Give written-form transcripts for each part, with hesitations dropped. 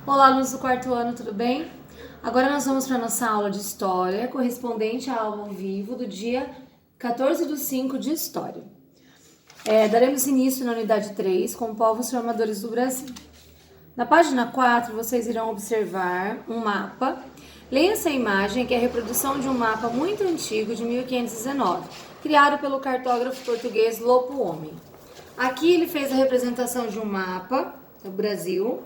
Olá, alunos do quarto ano, tudo bem? Agora nós vamos para a nossa aula de História, correspondente à aula ao vivo do dia 14/5 de História. Daremos início na unidade 3 com povos formadores do Brasil. Na página 4, vocês irão observar um mapa. Leia essa imagem, que é a reprodução de um mapa muito antigo, de 1519, criado pelo cartógrafo português Lopo Homem. Aqui ele fez a representação de um mapa do Brasil.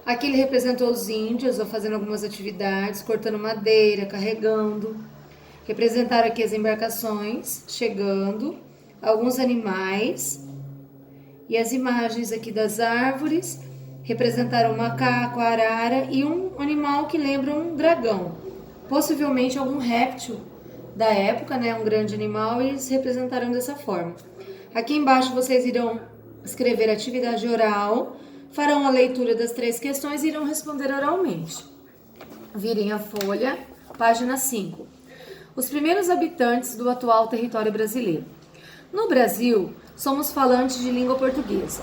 Aqui ele representou os índios, fazendo algumas atividades, cortando madeira, carregando. Representaram aqui as embarcações, chegando, alguns animais. E as imagens aqui das árvores representaram um macaco, a arara e um animal que lembra um dragão. Possivelmente algum réptil da época, né? Um grande animal, e eles representaram dessa forma. Aqui embaixo vocês irão escrever atividade oral, farão a leitura das 3 questões e irão responder oralmente. Virem a folha, página 5. Os primeiros habitantes do atual território brasileiro. No Brasil, somos falantes de língua portuguesa,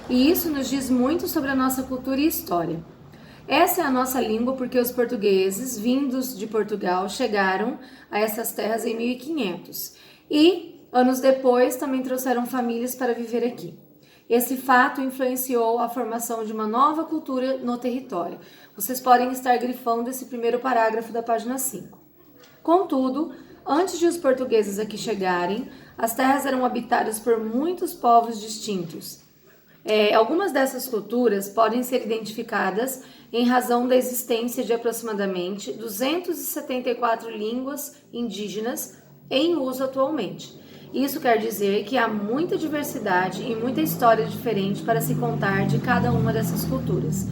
e isso nos diz muito sobre a nossa cultura e história. Essa é a nossa língua porque os portugueses, vindos de Portugal, chegaram a essas terras em 1500 e, anos depois, também trouxeram famílias para viver aqui. Esse fato influenciou a formação de uma nova cultura no território. Vocês podem estar grifando esse primeiro parágrafo da página 5. Contudo, antes de os portugueses aqui chegarem, as terras eram habitadas por muitos povos distintos. Algumas dessas culturas podem ser identificadas em razão da existência de aproximadamente 274 línguas indígenas em uso atualmente. Isso quer dizer que há muita diversidade e muita história diferente para se contar de cada uma dessas culturas.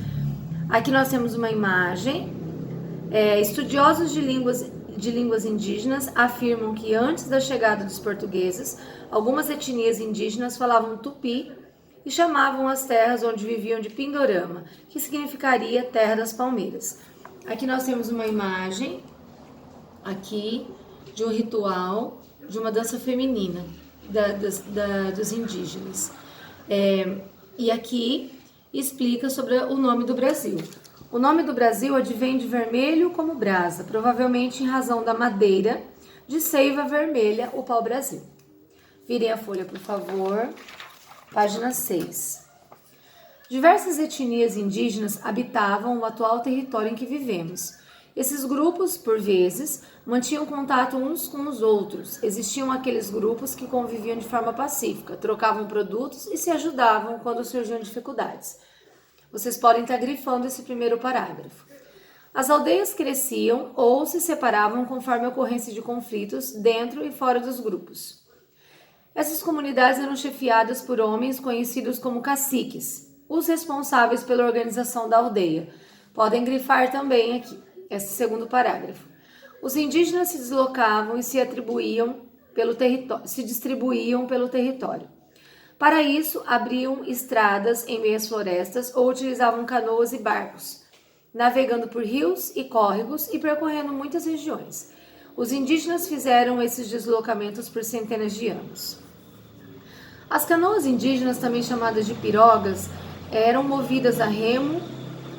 Aqui nós temos uma imagem. Estudiosos de línguas indígenas afirmam que antes da chegada dos portugueses, algumas etnias indígenas falavam tupi e chamavam as terras onde viviam de Pindorama, que significaria terra das palmeiras. Aqui nós temos uma imagem aqui de um ritual de uma dança feminina dos indígenas. E aqui explica sobre o nome do Brasil. O nome do Brasil advém de vermelho como brasa, provavelmente em razão da madeira de seiva vermelha, o pau-brasil. Virem a folha, por favor. Página 6. Diversas etnias indígenas habitavam o atual território em que vivemos. Esses grupos, por vezes, mantinham contato uns com os outros. Existiam aqueles grupos que conviviam de forma pacífica, trocavam produtos e se ajudavam quando surgiam dificuldades. Vocês podem estar grifando esse primeiro parágrafo. As aldeias cresciam ou se separavam conforme a ocorrência de conflitos dentro e fora dos grupos. Essas comunidades eram chefiadas por homens conhecidos como caciques, os responsáveis pela organização da aldeia. Podem grifar também aqui, esse segundo parágrafo. Os indígenas se deslocavam e se distribuíam pelo território. Para isso, abriam estradas em meio às florestas ou utilizavam canoas e barcos, navegando por rios e córregos e percorrendo muitas regiões. Os indígenas fizeram esses deslocamentos por centenas de anos. As canoas indígenas, também chamadas de pirogas, eram movidas a remo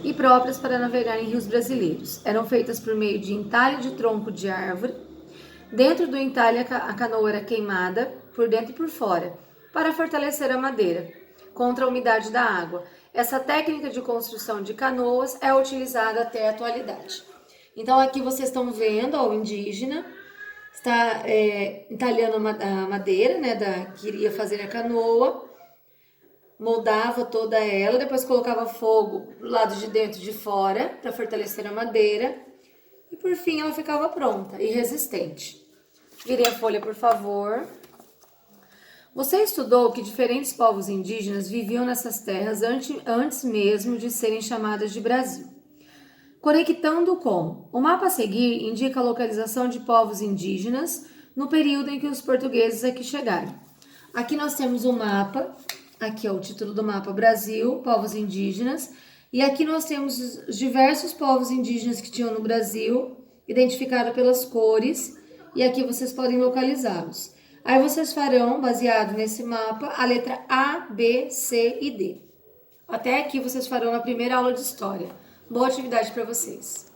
e próprias para navegar em rios brasileiros. Eram feitas por meio de entalhe de tronco de árvore. Dentro do entalhe, a canoa era queimada por dentro e por fora, para fortalecer a madeira contra a umidade da água. Essa técnica de construção de canoas é utilizada até a atualidade. Então aqui vocês estão vendo o indígena está entalhando a madeira, né, que iria fazer a canoa, moldava toda ela, depois colocava fogo do lado de dentro e de fora para fortalecer a madeira e por fim ela ficava pronta e resistente. Virem a folha, por favor. Você estudou que diferentes povos indígenas viviam nessas terras antes mesmo de serem chamadas de Brasil. Conectando com o mapa a seguir indica a localização de povos indígenas no período em que os portugueses aqui chegaram. Aqui nós temos um mapa, aqui é o título do mapa: Brasil, povos indígenas, e aqui nós temos os diversos povos indígenas que tinham no Brasil, identificado pelas cores, e aqui vocês podem localizá-los. Aí vocês farão, baseado nesse mapa, a letra A, B, C e D. Até aqui vocês farão na primeira aula de História. Boa atividade para vocês.